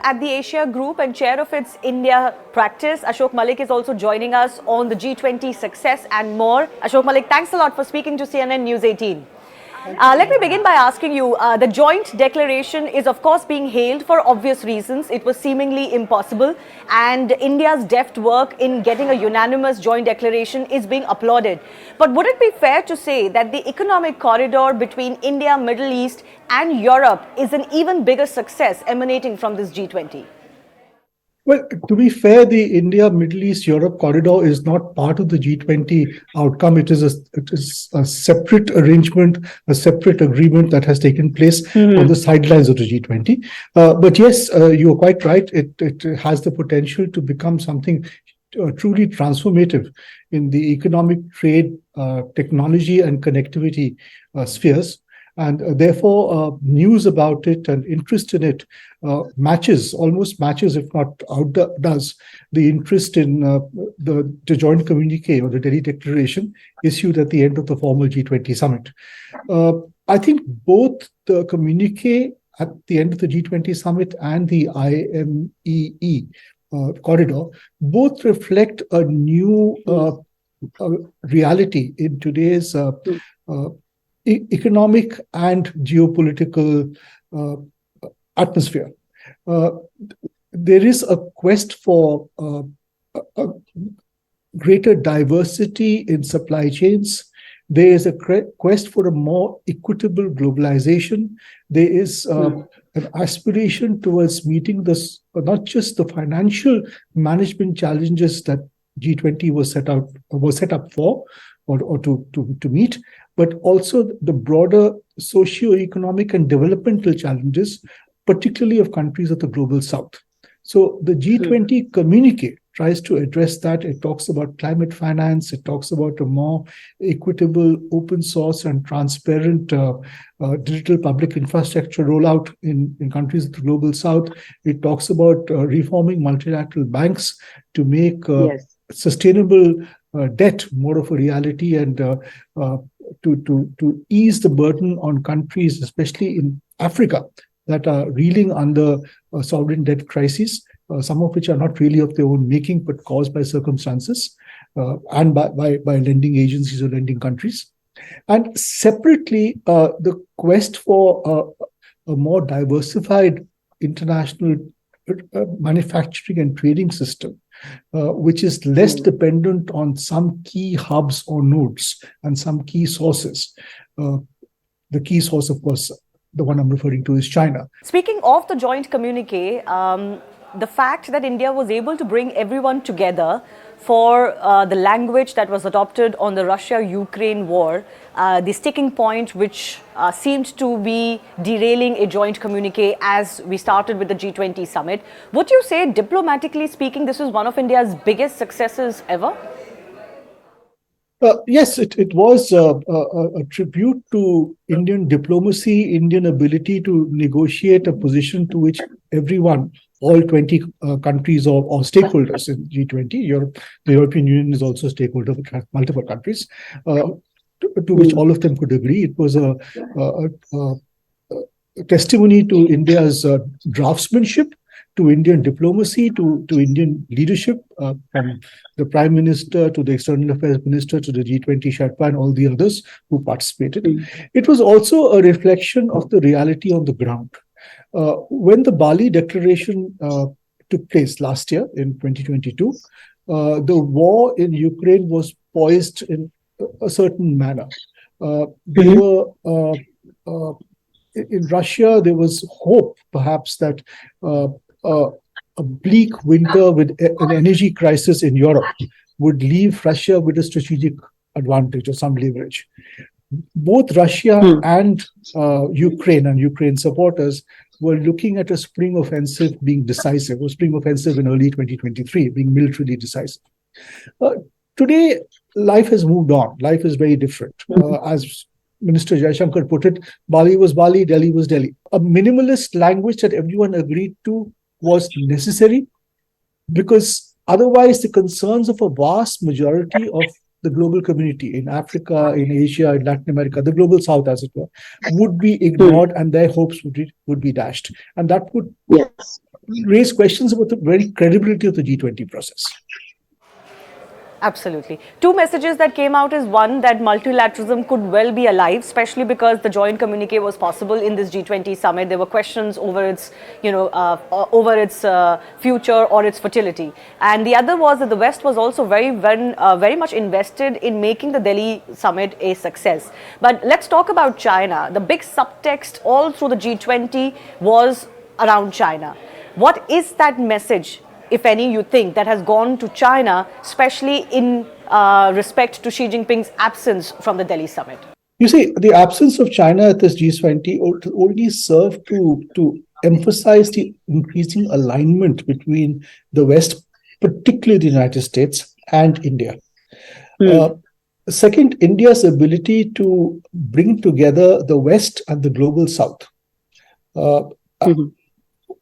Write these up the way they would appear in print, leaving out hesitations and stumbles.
at the Asia Group and chair of its India practice. Ashok Malik is also joining us on the G20 success and more. Ashok Malik, thanks a lot for speaking to CNN News 18. Let me begin by asking you, the joint declaration is of course being hailed for obvious reasons. It was seemingly impossible, and India's deft work in getting a unanimous joint declaration is being applauded. But would it be fair to say that the economic corridor between India, Middle East and Europe is an even bigger success emanating from this G20? Well, to be fair, the India, Middle East, Europe corridor is not part of the G20 outcome. It is a separate arrangement, a separate agreement that has taken place on the sidelines of the G20. But yes, you are quite right. It has the potential to become something truly transformative in the economic, trade, technology and connectivity spheres. And therefore, news about it and interest in it almost matches, if not outdoes, the interest in the joint communique or the Delhi Declaration issued at the end of the formal G20 Summit. I think both the communique at the end of the G20 Summit and the IMEE corridor both reflect a new reality in today's economic and geopolitical atmosphere. There is a quest for a greater diversity in supply chains. There is a quest for a more equitable globalization. There is an aspiration towards meeting not just the financial management challenges that G20 was set up for or to meet, but also the broader socio-economic and developmental challenges, particularly of countries of the global south. So the G20 communique tries to address that. It talks about climate finance. It talks about a more equitable, open source and transparent digital public infrastructure rollout in countries of the global south. It talks about reforming multilateral banks to make sustainable debt more of a reality and to ease the burden on countries, especially in Africa, that are reeling under a sovereign debt crisis, some of which are not really of their own making, but caused by circumstances and by lending agencies or lending countries. And separately, the quest for a more diversified international manufacturing and trading system, which is less dependent on some key hubs or nodes and some key sources. The key source, of course, the one I'm referring to is China. Speaking of the joint communique, the fact that India was able to bring everyone together for the language that was adopted on the Russia-Ukraine war, the sticking point which seemed to be derailing a joint communique as we started with the G20 summit. Would you say, diplomatically speaking, this is one of India's biggest successes ever? Yes, it was a tribute to Indian diplomacy, Indian ability to negotiate a position to which everyone, all 20 countries or stakeholders in G20, the European Union is also a stakeholder for multiple countries, to which all of them could agree. It was a testimony to India's draftsmanship, to Indian diplomacy, to Indian leadership, from the Prime Minister to the External Affairs Minister to the G20 Sherpa and all the others who participated. It was also a reflection of the reality on the ground. When the Bali Declaration took place last year in 2022, the war in Ukraine was poised in a certain manner. In Russia, there was hope, perhaps, that a bleak winter with an energy crisis in Europe would leave Russia with a strategic advantage or some leverage. Both Russia and Ukraine supporters were looking at a spring offensive being decisive, a spring offensive in early 2023 being militarily decisive. Today, life has moved on. Life is very different. As Minister Jaishankar put it, Bali was Bali, Delhi was Delhi. A minimalist language that everyone agreed to was necessary, because otherwise the concerns of a vast majority of the global community in Africa, in Asia, in Latin America, the global south, as it were, would be ignored and their hopes would be dashed. And that would raise questions about the very credibility of the G20 process. Absolutely. Two messages that came out is one, that multilateralism could well be alive, especially because the joint communique was possible in this G20 summit. There were questions over its, over its future or its fertility. And the other was that the West was also very much invested in making the Delhi summit a success. But let's talk about China. The big subtext all through the G20 was around China. What is that message, if any, you think, that has gone to China, especially in respect to Xi Jinping's absence from the Delhi summit? You see, the absence of China at this G20 only served to emphasize the increasing alignment between the West, particularly the United States, and India. Second, India's ability to bring together the West and the global South,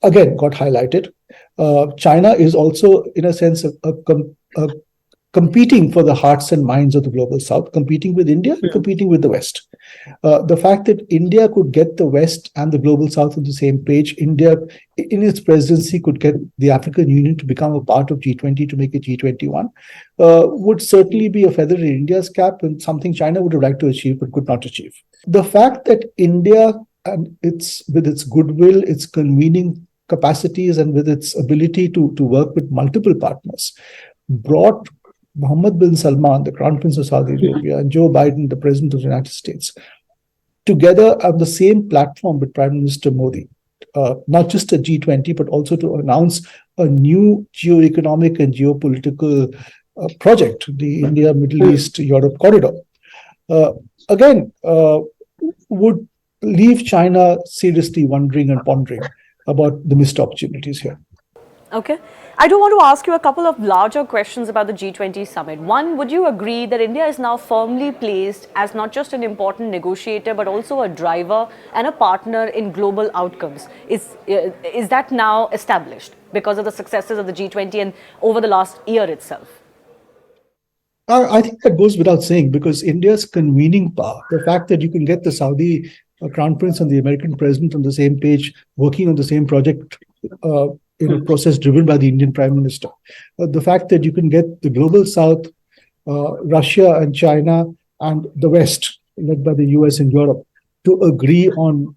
again, got highlighted. China is also, in a sense, competing for the hearts and minds of the global South, competing with India, competing with the West. The fact that India could get the West and the global South on the same page, India, in its presidency, could get the African Union to become a part of G20 to make it G21, would certainly be a feather in India's cap and something China would have liked to achieve but could not achieve. The fact that India, and with its goodwill, its convening capacities, and with its ability to work with multiple partners, brought Mohammed bin Salman, the Crown Prince of Saudi Arabia, and Joe Biden, the President of the United States, together on the same platform with Prime Minister Modi, not just at G20, but also to announce a new geo-economic and geopolitical project, the India, Middle East, Europe corridor. Again, would leave China seriously wondering and pondering about the missed opportunities here. Okay. I do want to ask you a couple of larger questions about the G20 summit. One, would you agree that India is now firmly placed as not just an important negotiator, but also a driver and a partner in global outcomes? Is that now established because of the successes of the G20 and over the last year itself? I think that goes without saying, because India's convening power, the fact that you can get the Saudi Crown Prince and the American President on the same page, working on the same project, in a process driven by the Indian Prime Minister. The fact that you can get the global South, Russia and China, and the West, led by the US and Europe, to agree on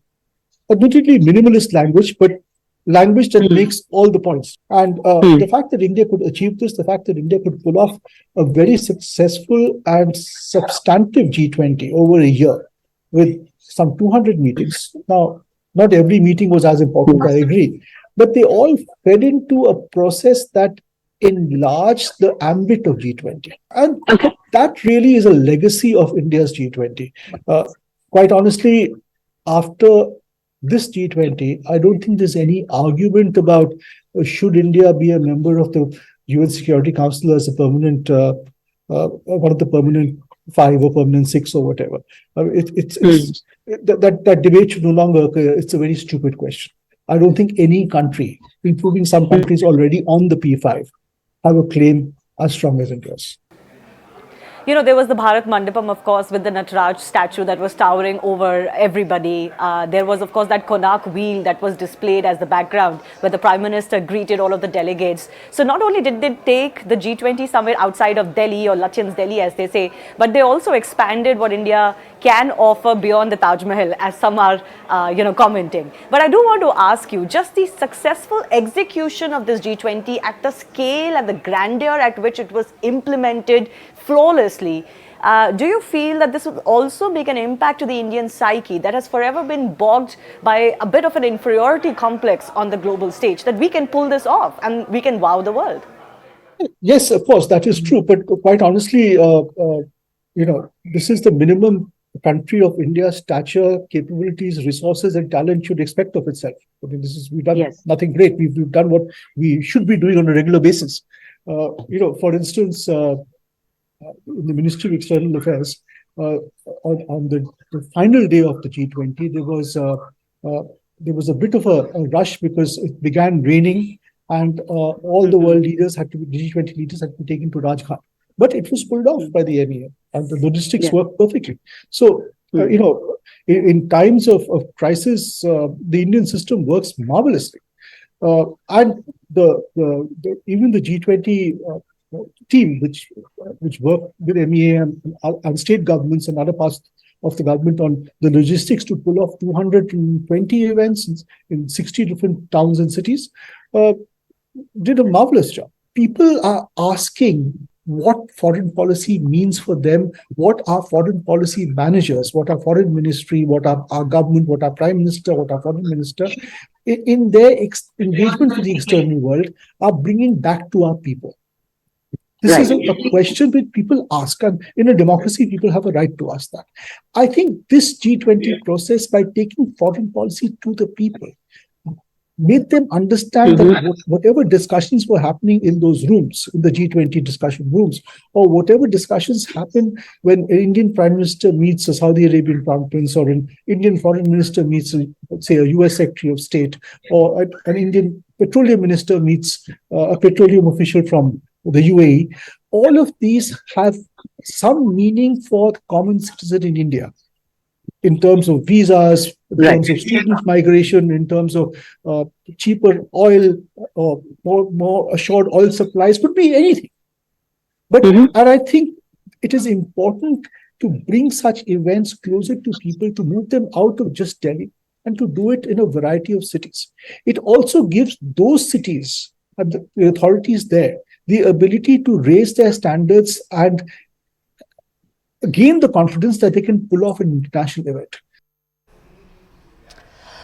admittedly minimalist language, but language that makes all the points. And the fact that India could achieve this, the fact that India could pull off a very successful and substantive G20 over a year with some 200 meetings. Now, not every meeting was as important, I agree, but they all fed into a process that enlarged the ambit of G20. And that really is a legacy of India's G20. Quite honestly, after this G20, I don't think there's any argument about should India be a member of the UN Security Council as a permanent, one of the permanent 5 or permanent 6 or whatever. That debate should no longer occur. It's a very stupid question. I don't think any country, including some countries already on the P5, have a claim as strong as India's. You know, there was the Bharat Mandapam, of course, with the Nataraj statue that was towering over everybody. There was, of course, that Konark wheel that was displayed as the background, where the Prime Minister greeted all of the delegates. So not only did they take the G20 summit outside of Delhi, or Lachin's Delhi, as they say, but they also expanded what India can offer beyond the Taj Mahal, as some are, commenting. But I do want to ask you, just the successful execution of this G20 at the scale and the grandeur at which it was implemented flawlessly, do you feel that this will also make an impact to the Indian psyche that has forever been bogged by a bit of an inferiority complex on the global stage, that we can pull this off and we can wow the world? Yes, of course, that is true. But quite honestly, this is the minimum country of India's stature, capabilities, resources, and talent should expect of itself. I mean, we've done nothing great. We've done what we should be doing on a regular basis. For instance, in the Ministry of External Affairs, on the final day of the G20, there was a bit of a rush because it began raining, and all the world leaders the G20 leaders had to be taken to Rajghat. But it was pulled off by the MEA, and the logistics worked perfectly. So, in times of crisis, the Indian system works marvelously. And even the G20 team, which work with MEA and state governments and other parts of the government on the logistics to pull off 220 events in 60 different towns and cities, did a marvelous job. People are asking what foreign policy means for them, what our foreign policy managers, what our foreign ministry, what our government, what our prime minister, what our foreign minister, in their engagement with the external world, are bringing back to our people. This is a question which people ask, and in a democracy, people have a right to ask that. I think this G20 process, by taking foreign policy to the people, made them understand that whatever discussions were happening in those rooms, in the G20 discussion rooms, or whatever discussions happen when an Indian Prime Minister meets a Saudi Arabian Crown Prince, or an Indian Foreign Minister meets, say, a US Secretary of State, or an Indian Petroleum Minister meets a petroleum official from the UAE, all of these have some meaning for the common citizen in India, in terms of visas, in terms of student migration, in terms of cheaper oil, or more assured oil supplies, could be anything. But and I think it is important to bring such events closer to people, to move them out of just Delhi, and to do it in a variety of cities. It also gives those cities and the authorities there the ability to raise their standards and gain the confidence that they can pull off an international event.